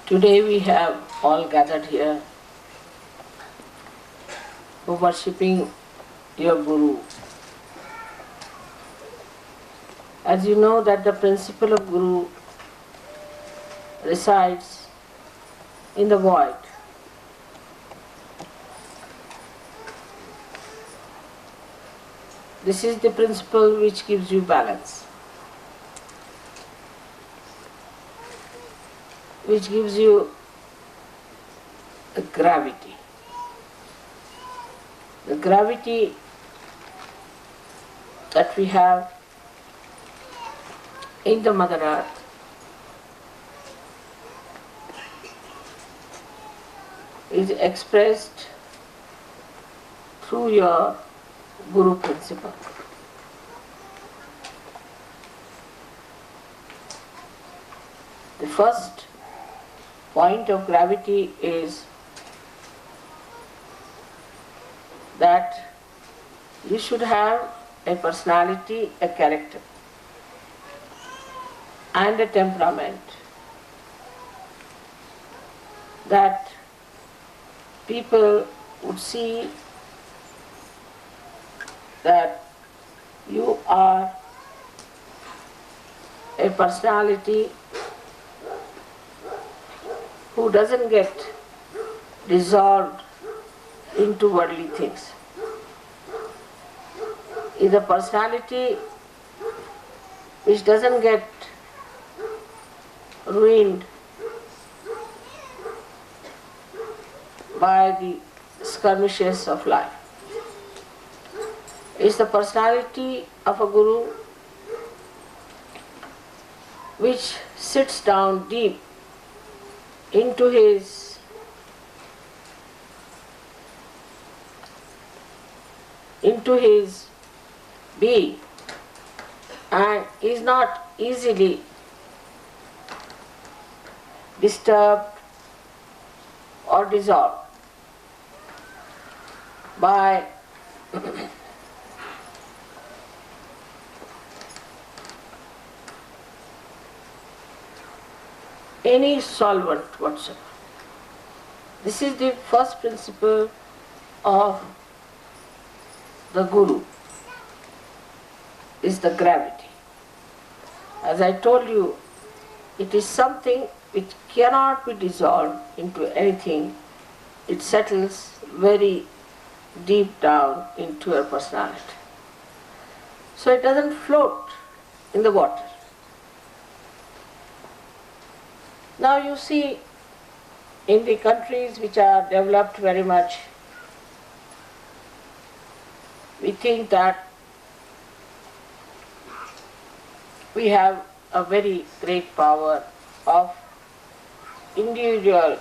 Today we have all gathered here for worshipping your Guru. As you know that the principle of Guru resides in the void. This is the principle which gives you balance, which gives you a gravity. The gravity that we have in the Mother Earth is expressed through your Guru principle. The first point of gravity is that you should have a personality, a character, and a temperament that people would see that you are a personality who doesn't get dissolved into worldly things. Is a personality which doesn't get ruined by the skirmishes of life. Is the personality of a Guru which sits down deep into his being and is not easily disturbed or dissolved by any solvent whatsoever. This is the first principle of the Guru, is the gravity. As I told you, it is something which cannot be dissolved into anything. It settles very deep down into your personality. So it doesn't float in the water. Now you see, in the countries which are developed very much, we think that we have a very great power of individual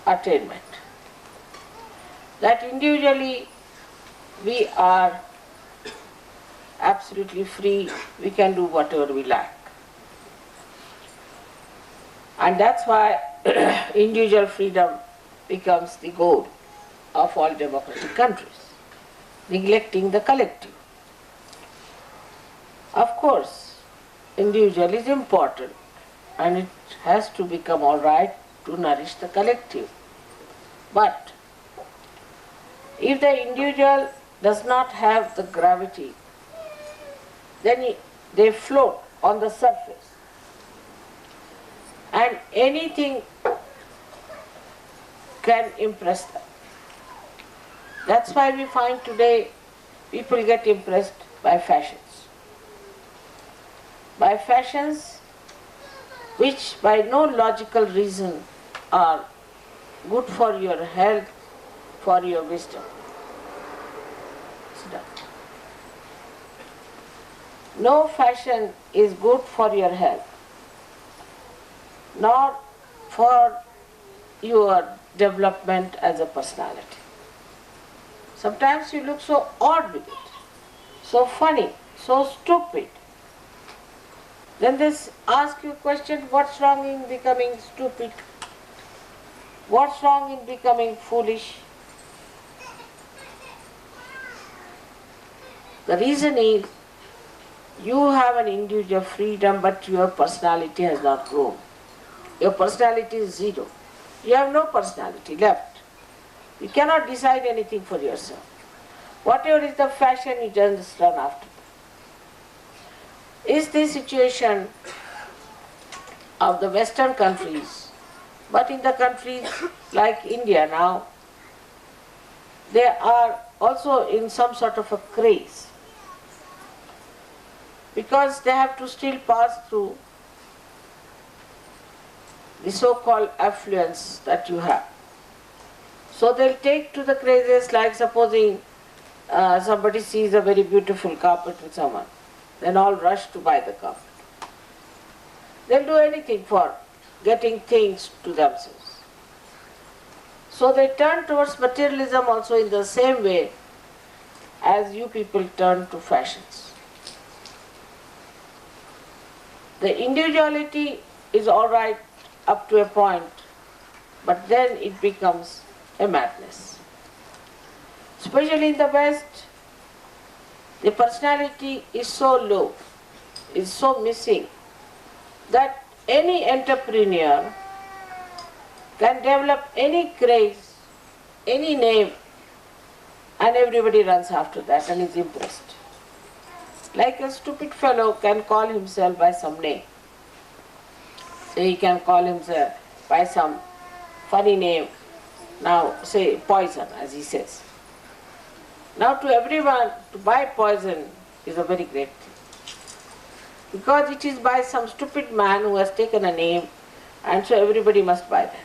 attainment. That individually we are absolutely free, we can do whatever we like. And that's why individual freedom becomes the goal of all democratic countries, neglecting the collective. Of course, individual is important and it has to become all right to nourish the collective. But if the individual does not have the gravity, then they float on the surface. And anything can impress them. That's why we find today people get impressed by fashions. By fashions which by no logical reason are good for your health, for your wisdom. Sit down. No fashion is good for your health, nor for your development as a personality. Sometimes you look so odd with it, so funny, so stupid. Then they ask you a question, what's wrong in becoming stupid? What's wrong in becoming foolish? The reason is you have an individual freedom, but your personality has not grown. Your personality is zero. You have no personality left. You cannot decide anything for yourself. Whatever is the fashion, you just run after. Is the situation of the Western countries, but in the countries like India now, they are also in some sort of a craze, because they have to still pass through the so-called affluence that you have. So they'll take to the crazes, like supposing somebody sees a very beautiful carpet with someone, then all rush to buy the carpet. They'll do anything for getting things to themselves. So they turn towards materialism also in the same way as you people turn to fashions. The individuality is all right up to a point, but then it becomes a madness. Especially in the West, the personality is so low, is so missing, that any entrepreneur can develop any craze, any name, and everybody runs after that and is impressed. Like a stupid fellow can call himself by some name. Say he can call himself by some funny name. Now say poison, as he says. Now to everyone, to buy poison is a very great thing, because it is by some stupid man who has taken a name, and so everybody must buy that.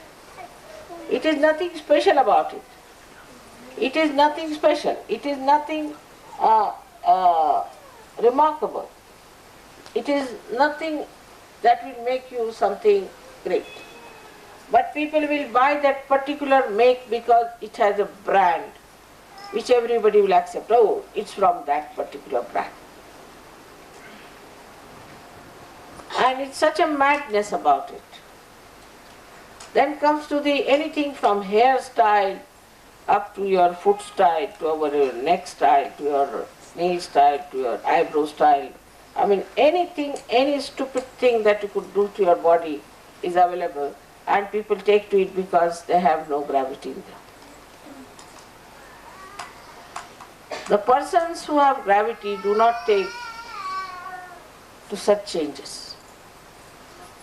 It is nothing special about it. It is nothing special. It is nothing remarkable. It is nothing that will make you something great. But people will buy that particular make because it has a brand which everybody will accept. Oh, it's from that particular brand. And it's such a madness about it. Then comes to the anything from hairstyle up to your foot style, to your neck style, to your nail style, to your eyebrow style. I mean, anything, any stupid thing that you could do to your body is available, and people take to it because they have no gravity in them. The persons who have gravity do not take to such changes.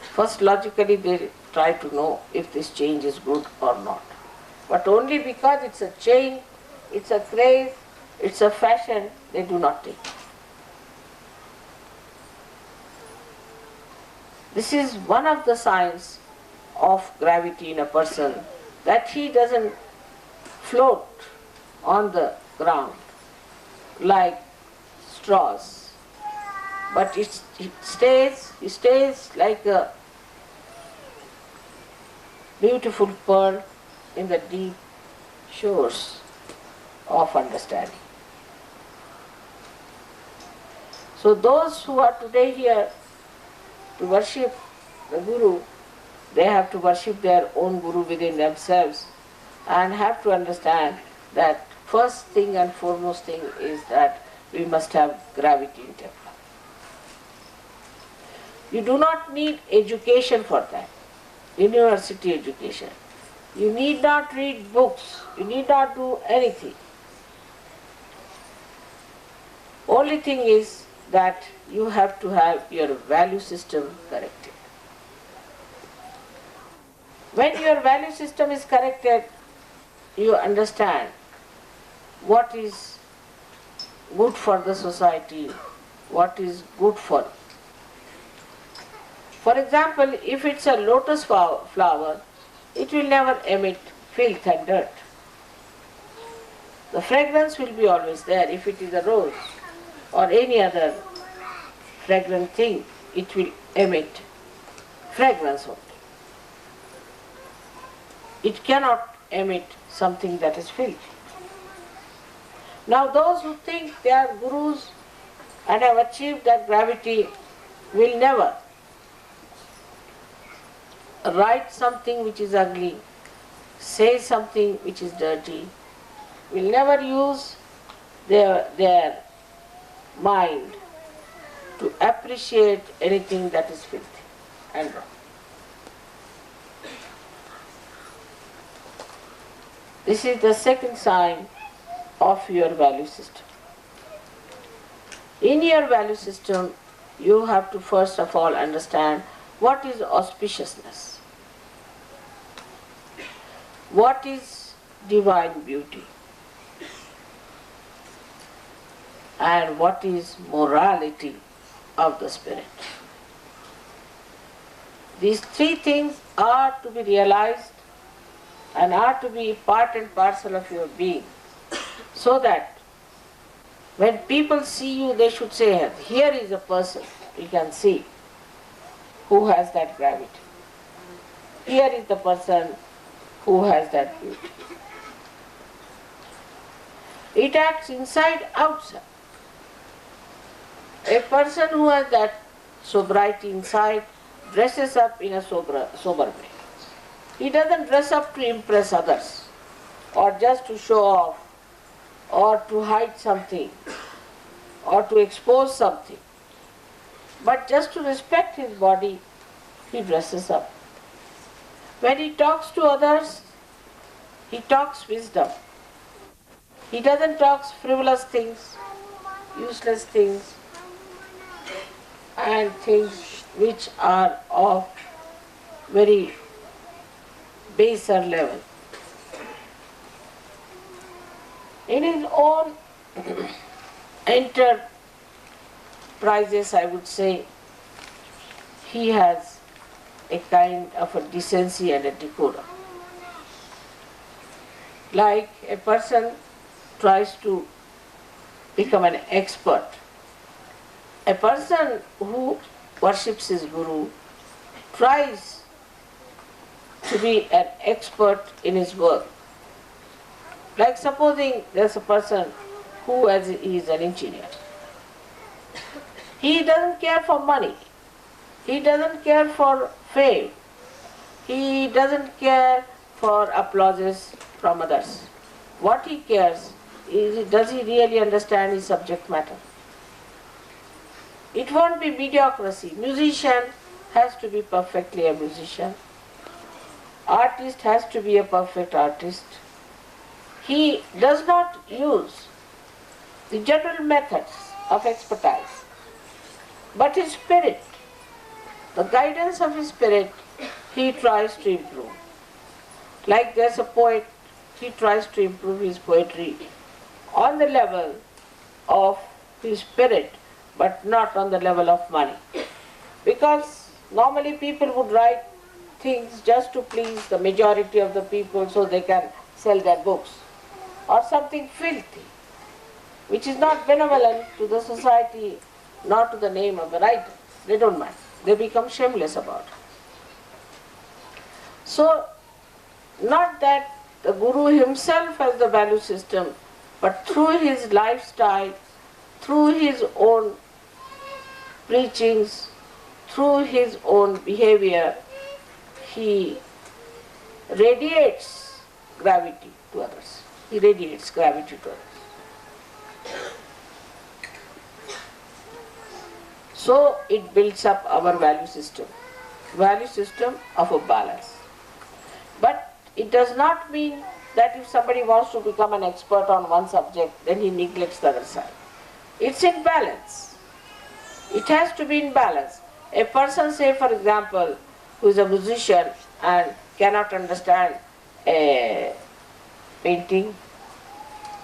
First, logically, they try to know if this change is good or not. But only because it's a change, it's a craze, it's a fashion, they do not take. This is one of the signs of gravity in a person, that he doesn't float on the ground like straws, but he stays like a beautiful pearl in the deep shores of understanding. So those who are today here to worship the Guru, they have to worship their own Guru within themselves, and have to understand that first thing and foremost thing is that we must have gravity in temple. You do not need education for that, university education. You need not read books, you need not do anything. Only thing is that you have to have your value system corrected. When your value system is corrected, you understand what is good for the society, what is good for you. For example, if it's a lotus flower, it will never emit filth and dirt. The fragrance will be always there. If it is a rose or any other fragrant thing, it will emit fragrance only. It cannot emit something that is filthy. Now those who think they are gurus and have achieved that gravity will never write something which is ugly, say something which is dirty, will never use their mind to appreciate anything that is filthy and wrong. This is the second sign of your value system. In your value system, you have to first of all understand what is auspiciousness, what is divine beauty, and what is morality of the spirit. These three things are to be realized and are to be part and parcel of your being, so that when people see you, they should say, here is a person we can see who has that gravity. Here is the person who has that beauty. It acts inside, outside. A person who has that sobriety inside dresses up in a sober way. He doesn't dress up to impress others, or just to show off, or to hide something, or to expose something. But just to respect his body, he dresses up. When he talks to others, he talks wisdom. He doesn't talk frivolous things, useless things, and things which are of very baser level. In his own enterprises, I would say, he has a kind of a decency and a decorum. Like a person tries to become an expert. A person who worships his guru tries to be an expert in his work. Like supposing there's a person who is an engineer. He doesn't care for money. He doesn't care for fame. He doesn't care for applauses from others. What he cares is, does he really understand his subject matter? It won't be mediocrity. Musician has to be perfectly a musician. Artist has to be a perfect artist. He does not use the general methods of expertise, but his spirit, the guidance of his spirit, he tries to improve. Like there's a poet, he tries to improve his poetry on the level of his spirit, but not on the level of money. Because normally people would write things just to please the majority of the people so they can sell their books, or something filthy, which is not benevolent to the society, nor to the name of the writer. They don't mind. They become shameless about it. So, not that the Guru himself has the value system, but through his lifestyle, through his own preachings, through his own behavior, he radiates gravity to others. He radiates gravity to others. So it builds up our value system of a balance. But it does not mean that if somebody wants to become an expert on one subject, then he neglects the other side. It's in balance. It has to be in balance. A person, say for example, who is a musician and cannot understand a painting,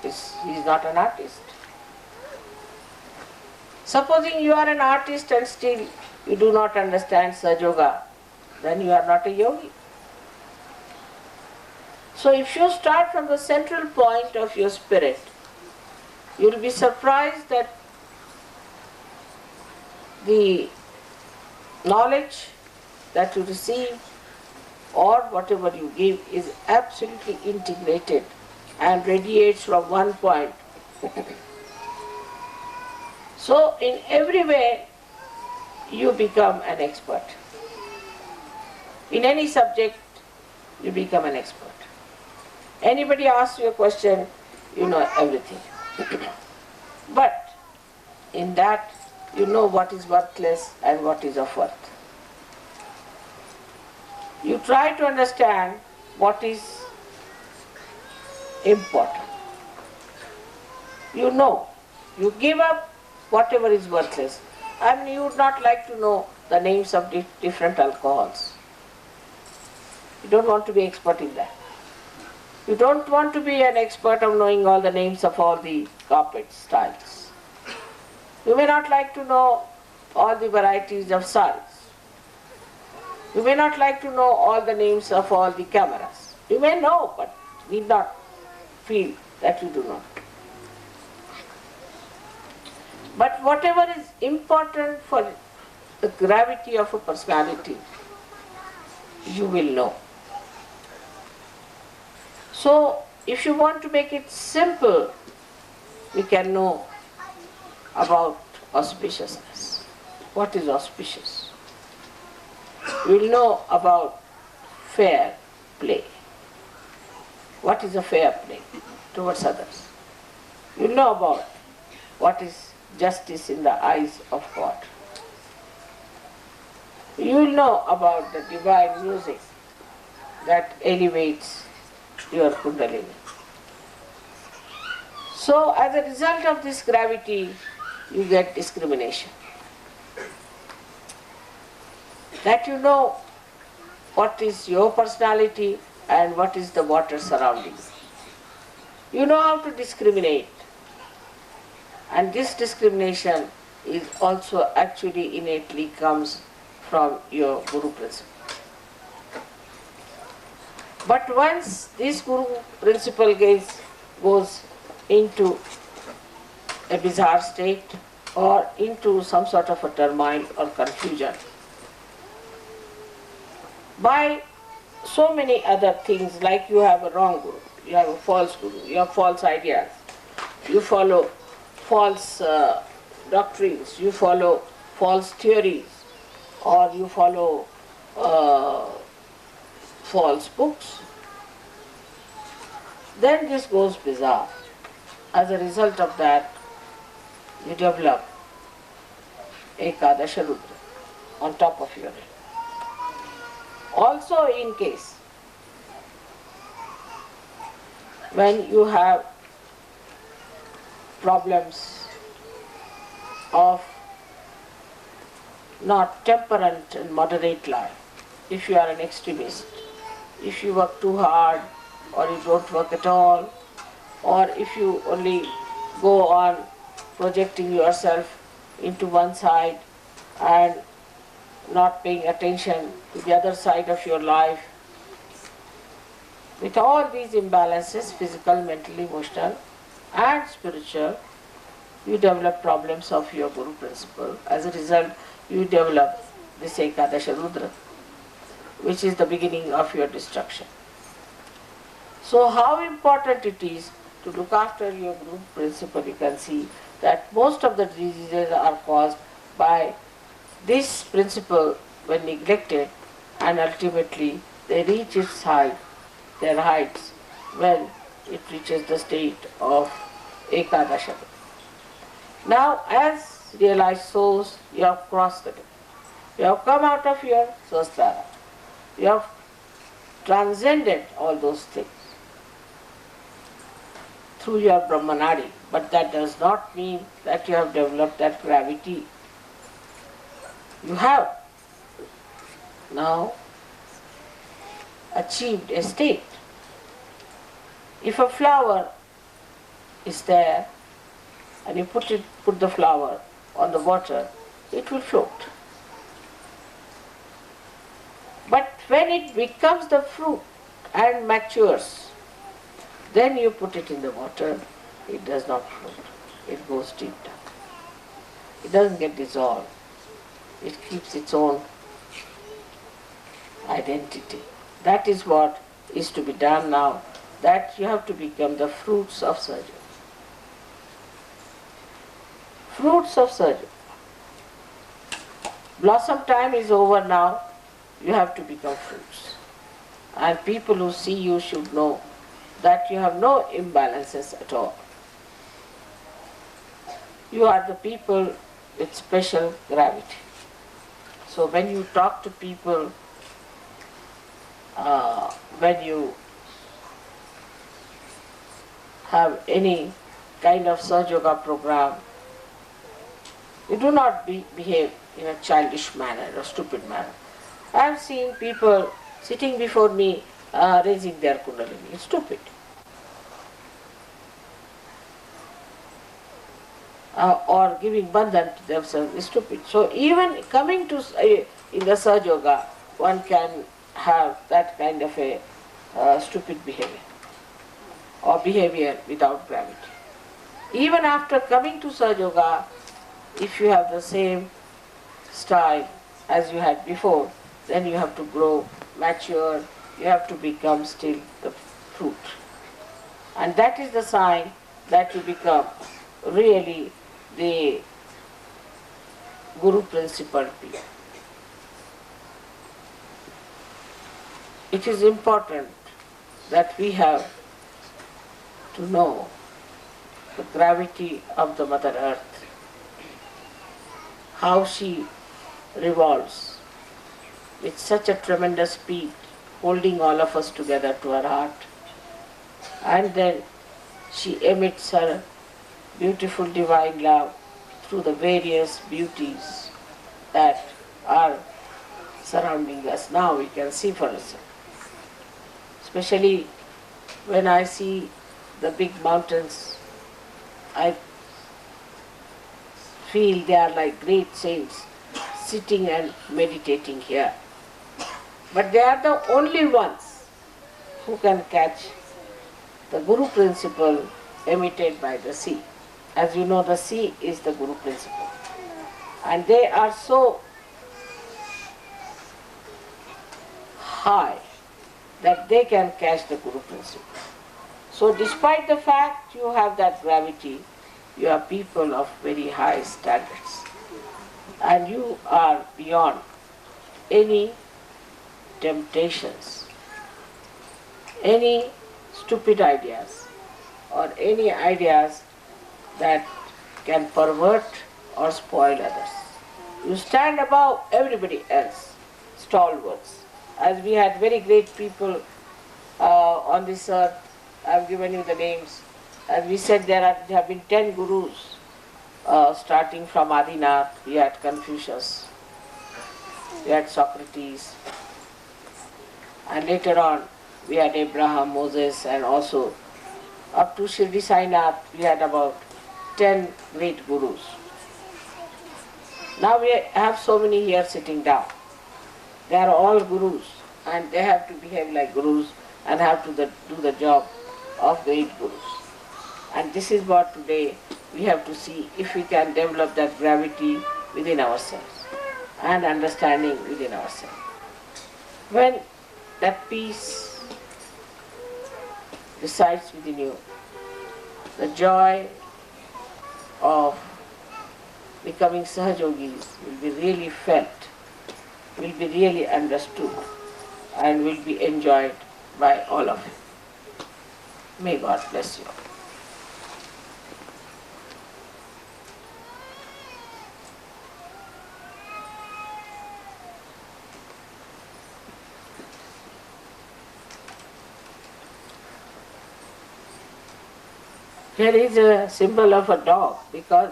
he is not an artist. Supposing you are an artist and still you do not understand Sajoga, then you are not a yogi. So if you start from the central point of your spirit, you will be surprised that the knowledge that you receive or whatever you give is absolutely integrated and radiates from one point. So in every way you become an expert. In any subject you become an expert. Anybody asks you a question, you know everything. But in that you know what is worthless and what is of worth. You try to understand what is important. You know, you give up whatever is worthless. And you would not like to know the names of different alcohols. You don't want to be expert in that. You don't want to be an expert of knowing all the names of all the carpet styles. You may not like to know all the varieties of saris. You may not like to know all the names of all the cameras. You may know, but need not feel that you do not. But whatever is important for the gravity of a personality, you will know. So, if you want to make it simple, we can know about auspiciousness. What is auspicious? We will know about fair play. What is a fair play towards others? You will know about what is justice in the eyes of God. You will know about the divine music that elevates your Kundalini. So, as a result of this gravity, you get discrimination. That you know what is your personality and what is the water surrounding you. You know how to discriminate. And this discrimination is also actually innately comes from your Guru principle. But once this Guru principle goes into a bizarre state or into some sort of a turmoil or confusion, by so many other things, like you have a wrong Guru, you have a false Guru, you have false ideas, you follow false doctrines, you follow false theories, or you follow false books, then this goes bizarre. As a result of that, you develop Ekadasha Rudra on top of your head. Also, in case when you have problems of not temperate and moderate life, if you are an extremist, if you work too hard or you don't work at all, or if you only go on projecting yourself into one side and not paying attention to the other side of your life, with all these imbalances, physical, mental, emotional and spiritual, you develop problems of your Guru principle. As a result, you develop this Ekadasha Rudra, which is the beginning of your destruction. So how important it is to look after your Guru principle, you can see that most of the diseases are caused by this principle when neglected, and ultimately they reach their heights when it reaches the state of Ekadasha. Now, as realized souls, you have crossed the limit. You have come out of your Sahasrara. You have transcended all those things through your Brahmanadi, but that does not mean that you have developed that gravity. You have now achieved a state. If a flower is there and you put the flower on the water, it will float. But when it becomes the fruit and matures, then you put it in the water, it does not float. It goes deep down. It doesn't get dissolved. It keeps its own identity. That is what is to be done now, that you have to become the fruits of surgery. Fruits of surgery. Blossom time is over now, you have to become fruits. And people who see you should know that you have no imbalances at all. You are the people with special gravity. So when you talk to people, when you have any kind of Sahaja Yoga program, you do not behave in a childish manner or stupid manner. I have seen people sitting before me raising their kundalini. It's stupid. Or giving bandhan to themselves is stupid. So even coming to in the Sahaja Yoga, one can have that kind of a stupid behavior or behavior without gravity. Even after coming to Sahaja Yoga, if you have the same style as you had before, then you have to grow, mature, you have to become still the fruit. And that is the sign that you become really the Guru principal being. It is important that we have to know the gravity of the Mother Earth, how she revolves with such a tremendous speed, holding all of us together to her heart. And then she emits her beautiful divine love through the various beauties that are surrounding us. Now we can see for ourselves. Especially when I see the big mountains, I feel they are like great saints sitting and meditating here. But they are the only ones who can catch the Guru principle emitted by the sea. As you know, the sea is the Guru principle. And they are so high that they can catch the Guru principle. So despite the fact you have that gravity, you are people of very high standards. And you are beyond any temptations, any stupid ideas, or any ideas that can pervert or spoil others. You stand above everybody else, stalwarts. As we had very great people on this earth, I have given you the names. As we said, there have been 10 gurus, starting from Adinath. We had Confucius, we had Socrates, and later on we had Abraham, Moses, and also up to Shirdi Sainath we had about 10 great gurus. Now we have so many here sitting down. They are all gurus and they have to behave like gurus and have to do the job of great gurus. And this is what today we have to see if we can develop that gravity within ourselves and understanding within ourselves. When that peace resides within you, the joy of becoming Sahajogis will be really felt, will be really understood, and will be enjoyed by all of you. May God bless you. Here is a symbol of a dog, because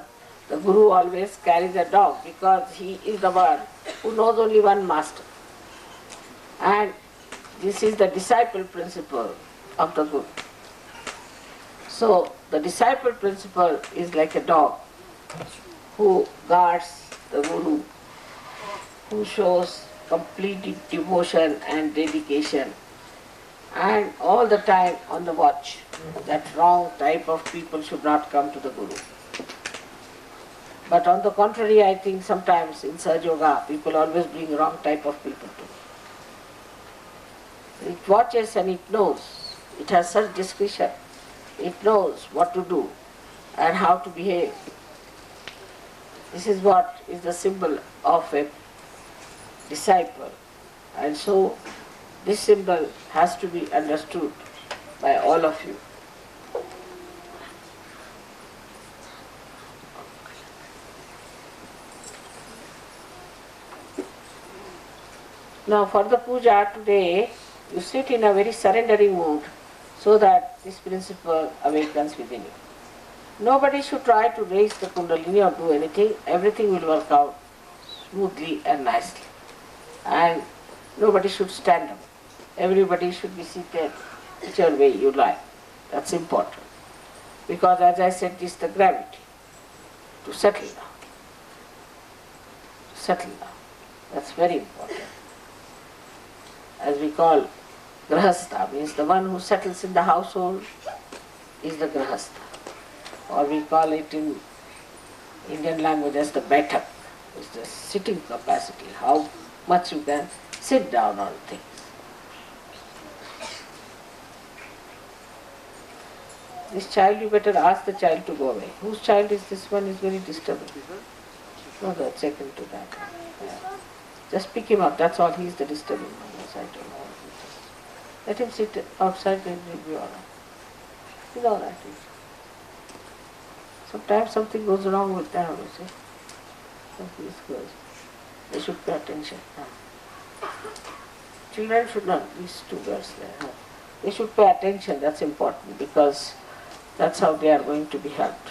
the Guru always carries a dog, because he is the one who knows only one master. And this is the disciple principle of the Guru. So the disciple principle is like a dog who guards the Guru, who shows complete devotion and dedication, and all the time on the watch that wrong type of people should not come to the Guru. But on the contrary, I think sometimes in Sahaja Yoga, people always bring wrong type of people to. It watches and it knows. It has such discretion. It knows what to do and how to behave. This is what is the symbol of a disciple. And so this symbol has to be understood by all of you. Now for the puja today, you sit in a very surrendering mood. so that this principle awakens within you. Nobody should try to raise the Kundalini or do anything. Everything will work out smoothly and nicely. And nobody should stand up. Everybody should be seated whichever way you like. That's important. Because as I said, this is the gravity. To settle down. To settle down. That's very important. As we call Grahastha, means the one who settles in the household is the Grahastha. Or we call it in Indian language as the Baitak. It's the sitting capacity, how much you can sit down on things. This child, you better ask the child to go away. Whose child is this one? Is very disturbing. No, no, check into that. Yeah. Just pick him up, that's all. He's the disturbing one. Yes, I don't know. Let him sit outside and he'll be all right. He's all right. Sometimes something goes wrong with them, you see. These girls, they should pay attention. Children should not, these two girls there, they should pay attention, that's important, because that's how they are going to be helped.